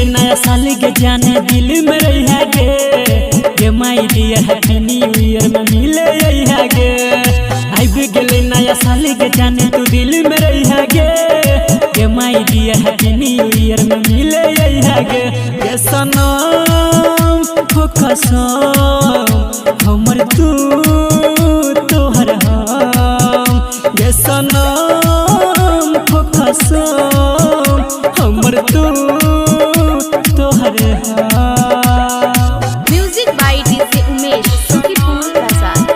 नया साल के जाने दिल में रही है गे my dear happy new year में मिले है गे। आई भी गेले नया साल के जाने तू दिल में रही है गे my dear happy new year में मिले है गे सनम हो कसम हमर तू तोहर हम गे सनम हो कसम हमर तू music by DJ Umesh Sukhipur Prasad.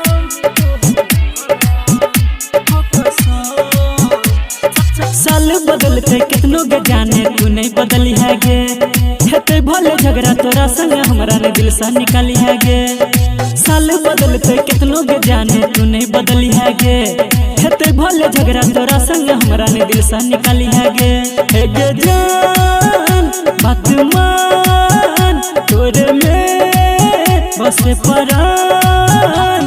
साल बदलते कितनों के जाने तू नहीं बदली है गे हेते भले झगड़ा तोरा संग हमरा ने दिल से निकाली है गे। साल बदलते कितनों के जाने तू नहीं बदली है गे हेते भले झगड़ा तोरा संग हमरा ने दिल से निकाली है गे जान बात मान तोरे में बस परान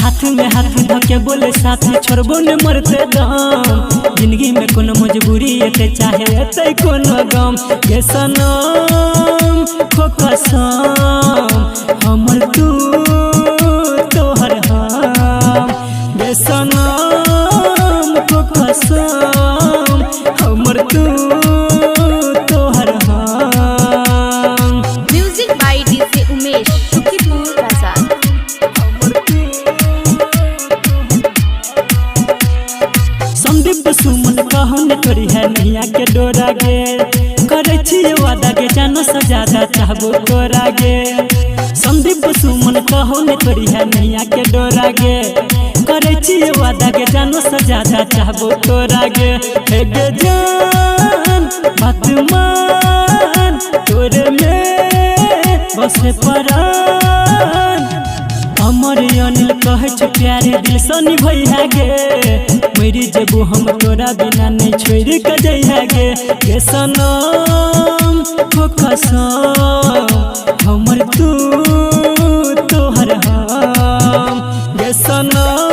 हाथ में हाथ धके बोले साथी छोड़बो न मरते दम जिंदगी में कोनो मजबूरी एते चाहे एते कोनो गम गे सनम हो कसम हमर तू तोहर हम गे सनम हो कसम हमर तू तोहर हम। Music by DJ Umesh Sukhipur Prasad. Sandeep Suman कहन तोरी है नैया के डोरा गे करे छिए वादा के जानो से ज्यादा चाहबो तोरा गे। संदीप सुमन कहन तोरी है नैया के डोरा गे करे छिए वादा के जानो से ज्यादा चाहबो तोरा गे जान बात मान तोरे में बस परान अमर अनिल कहे छ प्यारे दिल से निभई है गे मेरी जबू हम तोरा बिना नहीं छोड़ के जाइ है गे सनम हो कसम हमर तू तोहर हम गे सनम।